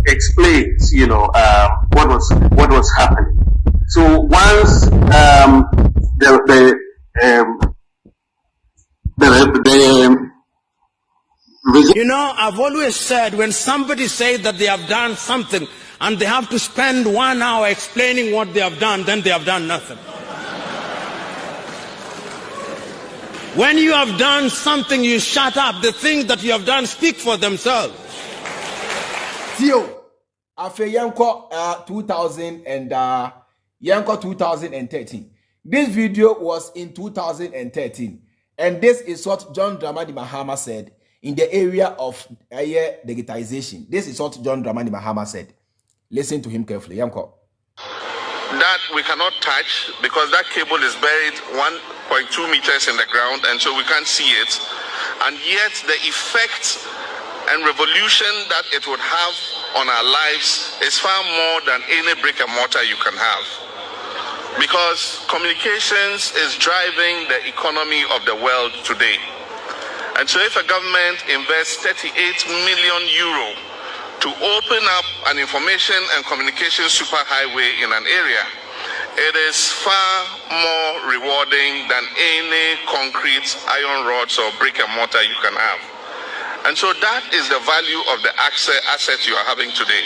explains, what was happening. So once I've always said when somebody says that they have done something and they have to spend 1 hour explaining what they have done, then they have done nothing. When you have done something, you shut up. The things that you have done speak for themselves. Tio, after Yanko 2013. This video was in 2013. And this is what John Dramani Mahama said in the area of digitization. This is what John Dramani Mahama said. Listen to him carefully. Yanko. That we cannot touch because that cable is buried 1.2 meters in the ground, and so we can't see it. And yet the effect and revolution that it would have on our lives is far more than any brick and mortar you can have. Because communications is driving the economy of the world today. And so if a government invests 38 million euro to open up an information and communication superhighway in an area, it is far more rewarding than any concrete, iron rods or brick and mortar you can have. And so that is the value of the asset you are having today.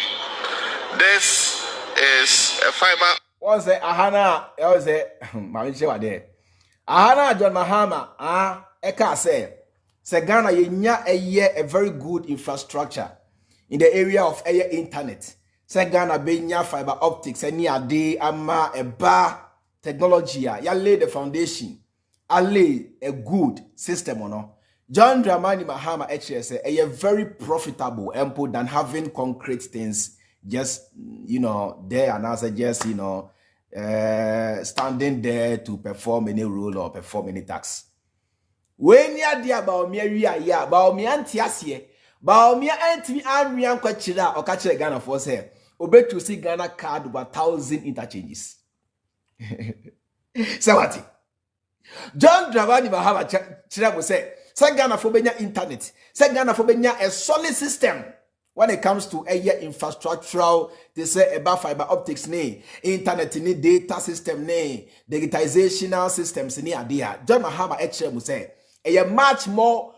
This is a fiber. What's it? Ahana, was it? Ahana John Mahama, Eka say Ghana a very good infrastructure in the area of internet. Say Ghana benya fiber optics any ade ama eba technology ya lay the foundation. I lay a good system no. John Dramani Mahama actually say a very profitable ample than having concrete things just there and as just standing there to perform any role or perform any task. When you are there Bawumia antiasie Bawumia antimi anwian kwachira or catch Ghana for say obey to see Ghana card over 1,000 interchanges. So what? John Dramani Mahama chira will say Ghana for benya internet, Ghana for benya a solid system when it comes to infrastructural, they say about fiber optics internet data system digitizational systems idea. John Mahama actually will say a much more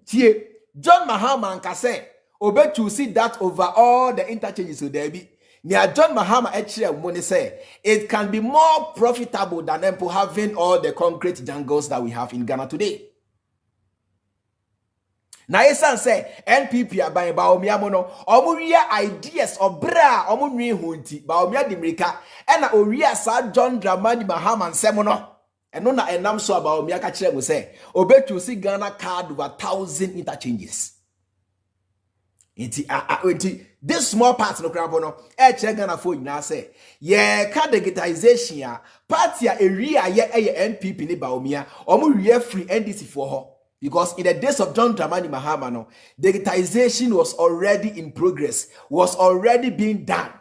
John Mahama and say obey to see that over all the interchanges so there be. Near John Mahama actually money say it can be more profitable than having all the concrete jungles that we have in Ghana today. Now yesan say NPP aban Bawumia mono omuria ideas obra omunwi hunti Bawumia dimrika ena oria sa John Dramani Mahama nsemo no eno na enam so Bawumia ka kire mu say obetu si Ghana card over 1,000 interchanges. Inti this small part no krabo no kire Ghana for nyina say ye ka digitization ya party a area ye NPP ni Bawumia omu ria free NDC for ho. Because in the days of John Dramani Mahama, digitization was already in progress, was already being done.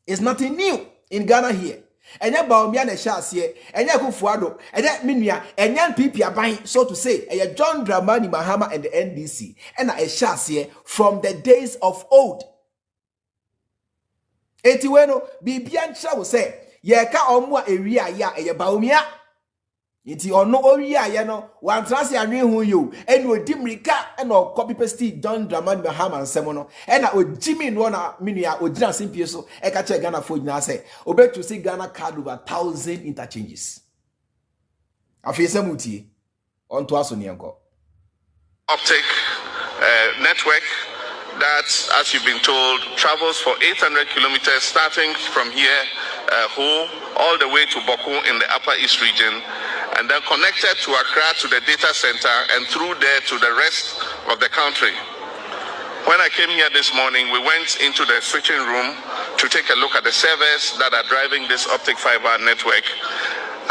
It's nothing new in Ghana here. And ya Bawumia ne shas here, and ya Kufuado, and ya Minya, and yan people are buying, so to say, and ya John Dramani Mahama and the NDC, and a shas here from the days of old. Etiweno, Bibiancha will say, ye ka omwa area ya Bawumia. Iti ono oria ye no wan trase anwe hu yo eno dimrika eno copy paste John Dramani Mahama nsemo no ena ojimi no na menua ogina simpie so e ka che Ghana fo nyina se obetu si Ghana card over 1,000 interchanges afise mutie onto aso ne enko optic network that, as you've been told, travels for 800 kilometers starting from here all the way to Boku in the Upper East region, and then connected to Accra to the data center and through there to the rest of the country. When I came here this morning, we went into the switching room to take a look at the servers that are driving this optic fiber network,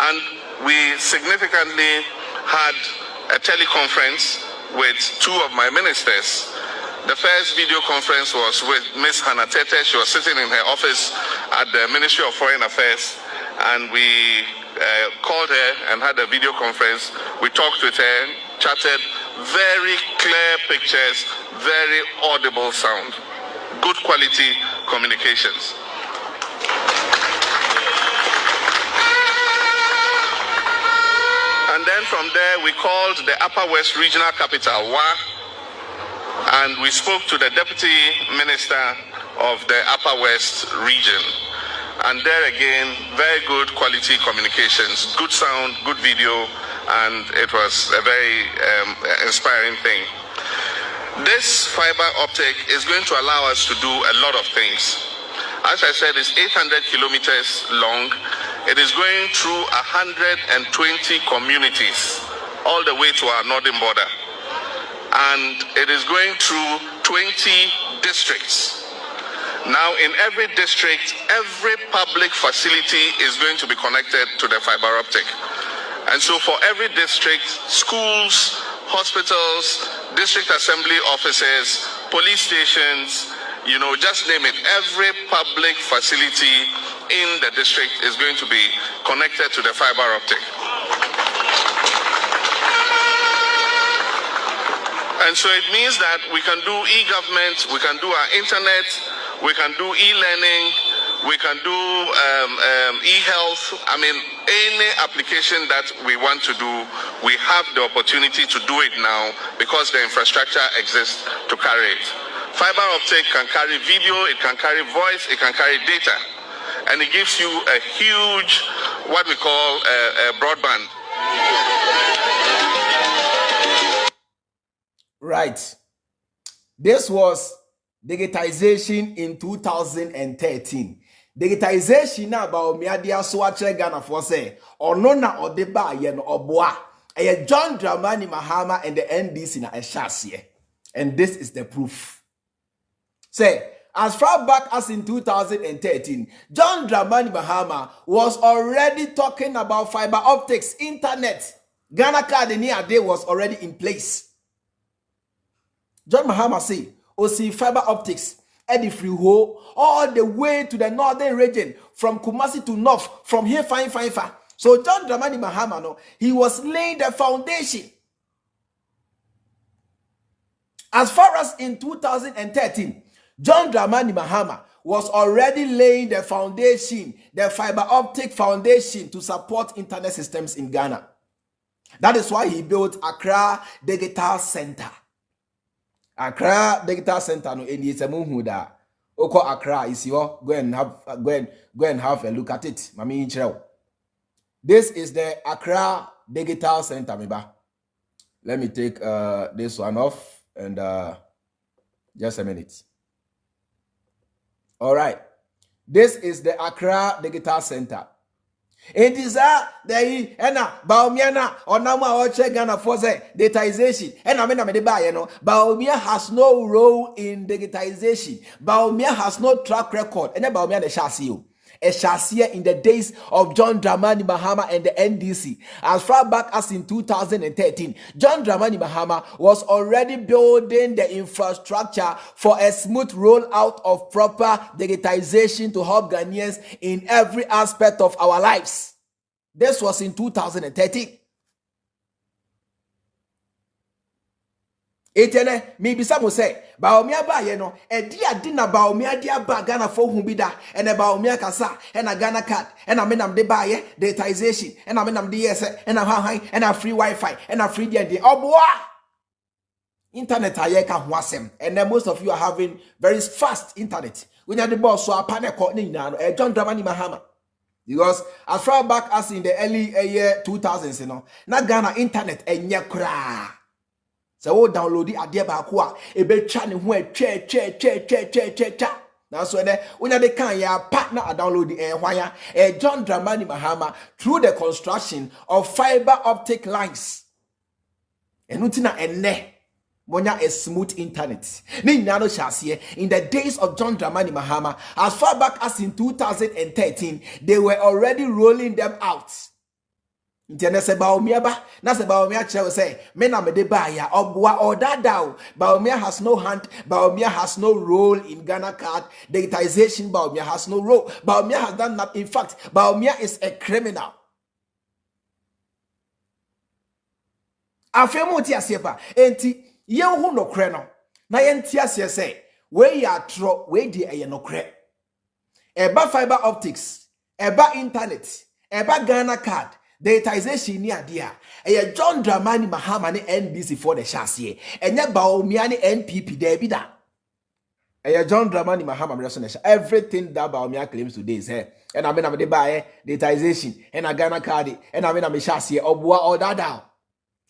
and we significantly had a teleconference with two of my ministers. The first video conference was with Ms. Hannah Tete. She was sitting in her office at the Ministry of Foreign Affairs, and we called her and had a video conference. We talked with her, chatted, very clear pictures, very audible sound. good quality communications. And then from there, we called the Upper West Regional Capital, WA, and we spoke to the Deputy Minister of the Upper West region. And there again, very good quality communications, good sound, good video, and it was a very inspiring thing. This fiber optic is going to allow us to do a lot of things. As I said, it's 800 kilometers long. It is going through 120 communities, all the way to our northern border. And it is going through 20 districts. Now, in every district, every public facility is going to be connected to the fiber optic. And so for every district, schools, hospitals, district assembly offices, police stations, you know, just name it, every public facility in the district is going to be connected to the fiber optic. And so it means that we can do e-government, we can do our internet, we can do e-learning, we can do e-health. I mean, any application that we want to do, we have the opportunity to do it now because the infrastructure exists to carry it. Fiber optic can carry video, it can carry voice, it can carry data. And it gives you a huge, what we call broadband. Right. This was digitization in 2013. Digitization na about media so actually Ghana for say ono na odeba ye no oboa. John Dramani Mahama and the NDC na ehyasie. And this is the proof. Say, as far back as in 2013, John Dramani Mahama was already talking about fiber optics, internet. Ghana card in here day was already in place. John Mahama say, see fiber optics, Eddie Freehold, all the way to the northern region, from Kumasi to north, from here fine. So John Dramani Mahama, no, he was laying the foundation. As far as in 2013, John Dramani Mahama was already laying the foundation, the fiber optic foundation to support internet systems in Ghana. That is why he built Accra Digital Center. Accra Digital Center no eni esamu da. Oko Accra is your go and have a look at it. Mami inchrew. This is the Accra Digital Center, meba. Let me take this one off and just a minute. All right. This is the Accra Digital Center. It is the Bawumia na onama oche Ghana for say digitization. And I mean Bawumia has no role in digitization. Bawumia has no track record. And then Bawumia the Shasio. A Shasia in the days of John Dramani Mahama and the NDC. As far back as in 2013, John Dramani Mahama was already building the infrastructure for a smooth rollout of proper digitization to help Ghanaians in every aspect of our lives. This was in 2013. Etene maybe some say Bawumia ba ye no edi adi na Bawumia dia ba Ghana for hu bi da ene Bawumia kasa ena Ghana card ena menam de ba ye digitization ena menam de yes ena han ena free Wi-Fi ena free de oboa internet aye ka ho asem and most of you are having very fast internet when you the boss so apaneko ni na no John Dramani Mahama. Because as far back as in the early year 2000s you know na Ghana internet enye kra. So we download the idea back wa ebe cha ne ho che. Now so when they can your partner download the John Dramani Mahama through the construction of fiber optic lines. Enutina enne monya a smooth internet. Ni nano shasiye in the days of John Dramani Mahama as far back as in 2013 they were already rolling them out. Intene se Bawumia ba na se Bawumia chewe say me na me de ba ya oboa odada. Bawumia has no hand, Bawumia has no role in Ghana card digitization. Bawumia has no role. Bawumia has done that. In fact, Bawumia is a criminal. Afemu ti asiepa enti ye hu no kre no na ye nti asie say where you are tro, where the ayenokre. Eba fiber optics, eba internet, eba Ghana card, digitisation ni adia. Eye John Dramani Mahama ni NDC for the chassis. Enye Bawumia ni NPP debi da. John Dramani Mahama, everything that Bawumia claims today is here. And I mean, I'm the buy digitisation, and I Ghana card, and I mean, I'm a chassis, or boa or down.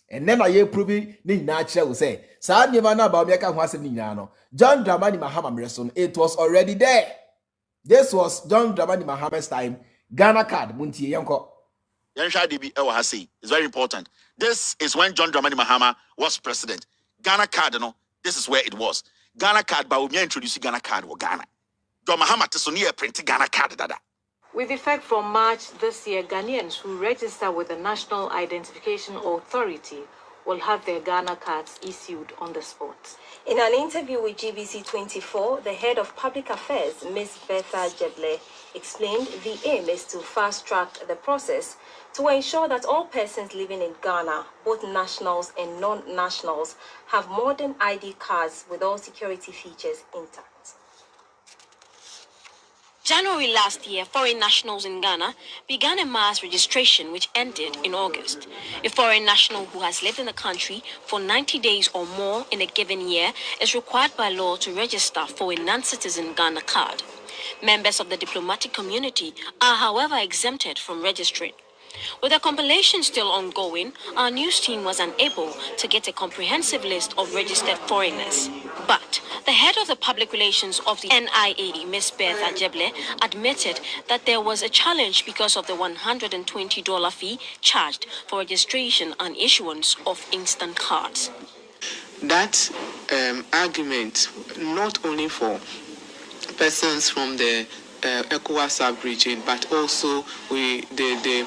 And then I prove ni natural say. Sad never know Bawumia can was no. John Dramani Mahama, it was already there. This was John Dramani Mahama's time. Ghana card, Munti Yanko. It's very important. This is when John Dramani Mahama was president. Ghana card, you know, this is where it was. Ghana card, Bawumia introduced Ghana card or Ghana. John Mahama Tessonia printed Ghana card. Dada. With effect from March this year, Ghanaians who register with the National Identification Authority will have their Ghana cards issued on the spot. In an interview with GBC 24, the head of public affairs, Ms. Betha Jeble, explained the aim is to fast-track the process to ensure that all persons living in Ghana, both nationals and non-nationals, have modern ID cards with all security features intact. January last year, foreign nationals in Ghana began a mass registration which ended in August. A foreign national who has lived in the country for 90 days or more in a given year is required by law to register for a non-citizen Ghana card. Members of the diplomatic community are, however, exempted from registering. With the compilation still ongoing, our news team was unable to get a comprehensive list of registered foreigners. But the head of the public relations of the NIA, Ms. Betha Jeble, admitted that there was a challenge because of the $120 fee charged for registration and issuance of instant cards. That argument, not only for persons from the ECOWAS sub-region, but also there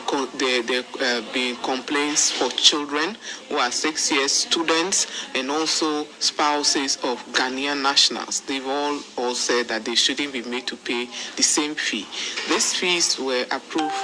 been complaints for children who are 6 years students and also spouses of Ghanaian nationals. They've all said that they shouldn't be made to pay the same fee. These fees were approved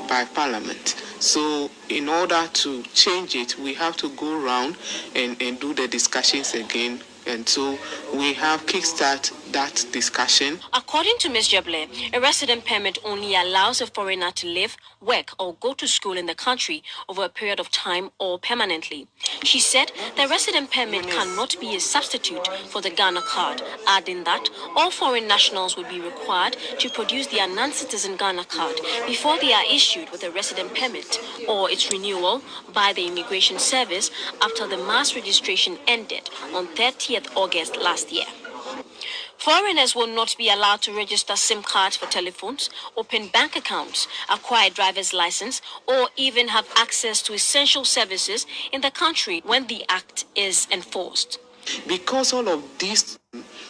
by Parliament. So in order to change it, we have to go around and do the discussions again. And so we have kickstart that discussion. According to Ms. Jeble, a resident permit only allows a foreigner to live, work, or go to school in the country over a period of time or permanently. She said the resident permit cannot be a substitute for the Ghana card, adding that all foreign nationals would be required to produce their non-citizen Ghana card before they are issued with a resident permit or its renewal by the Immigration Service after the mass registration ended on 30th August last year. Foreigners will not be allowed to register SIM cards for telephones, open bank accounts, acquire a driver's license, or even have access to essential services in the country when the act is enforced. Because all of these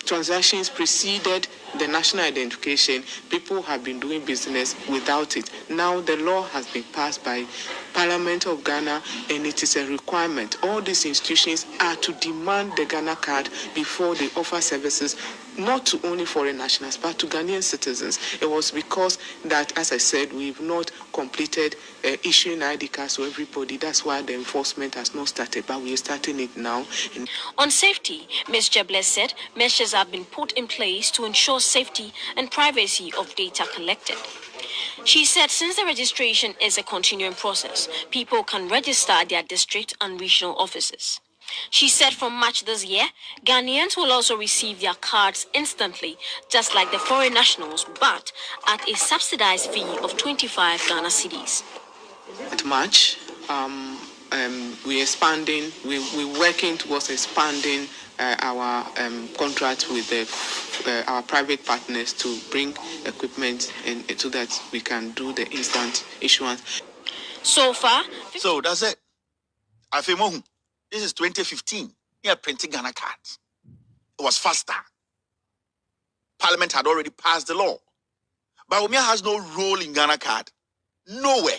transactions preceded the national identification, people have been doing business without it. Now the law has been passed by Parliament of Ghana and it is a requirement. All these institutions are to demand the Ghana card before they offer services, not to only foreign nationals, but to Ghanaian citizens. It was because that, as I said, we've not completed issuing ID cards to everybody. That's why the enforcement has not started, but we are starting it now. On safety, Ms. Jeble said measures have been put in place to ensure safety and privacy of data collected. She said since the registration is a continuing process, people can register at their district and regional offices. She said from March this year, Ghanaians will also receive their cards instantly, just like the foreign nationals, but at a subsidized fee of 25 Ghana cedis. At March, we're expanding, we're working towards expanding our contract with our private partners to bring equipment and so that we can do the instant issuance. So far, so that's it. This is 2015. We are printing Ghana cards. It was faster. Parliament had already passed the law. Bawumia has no role in Ghana card. Nowhere.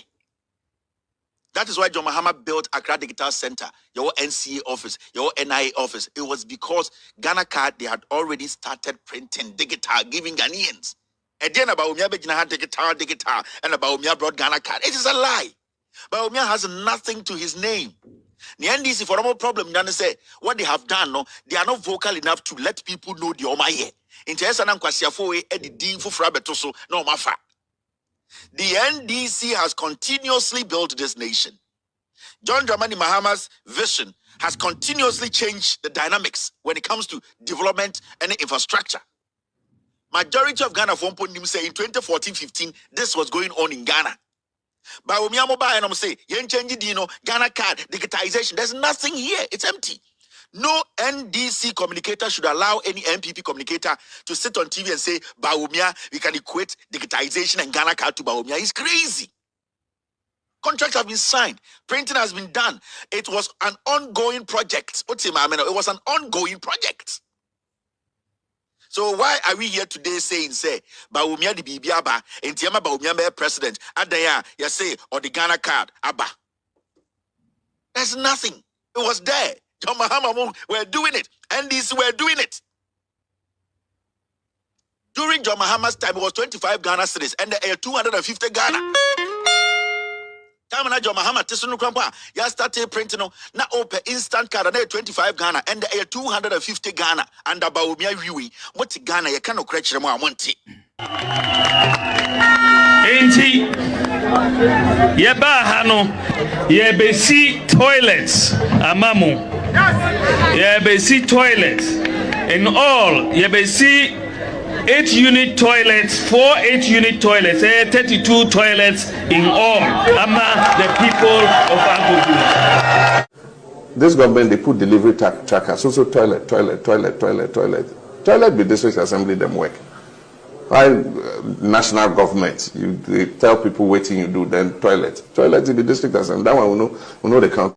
That is why John Mahama built Accra Digital Center, your NCA office, your NIA office. It was because Ghana card, they had already started printing digital, giving Ghanaians. And then Bawumia had digital, and Bawumia brought Ghana card. It is a lie. Bawumia has nothing to his name. The NDC for a problem, then say what they have done, no, they are not vocal enough to let people know the Omaye. Interesting kwasiafo edidin fufra betoso no mafa. The NDC has continuously built this nation. John Dramani Mahama's vision has continuously changed the dynamics when it comes to development and infrastructure. Majority of Ghana from Pondim say in 2014-15 this was going on in Ghana. Bawumia mobile and I'm say yen change dino Ghana card digitisation. There's nothing here. It's empty. No NDC communicator should allow any MPP communicator to sit on TV and say Bawumia, we can equate digitisation and Ghana card to Bawumia. It's crazy. Contracts have been signed. Printing has been done. It was an ongoing project. It was an ongoing project. So why are we here today saying, say, Bawumia di bibi aba, entiama Bawumia be president, adaya, ya say, or the Ghana card, aba. There's nothing. It was there. John Mahama were doing it. NDC were doing it. During John Mahama's time, it was 25 Ghana cedis and 250 Ghana. Time na John Mahama tisunu kwampa ya started printing na open instant card na 25 Ghana and 250 Ghana and Bawumia wiwi what Ghana ye kan okra mo amonti enti ye ba ha no ye be see toilets amamu ye be see toilets in all ye be see 8-unit toilets, 4 8-unit toilets, 32 toilets in all among the people of Agogo. This government, they put delivery trackers, also toilet be district assembly them work. National government, you tell people waiting you do, then toilet in the district assembly. That one we know the count.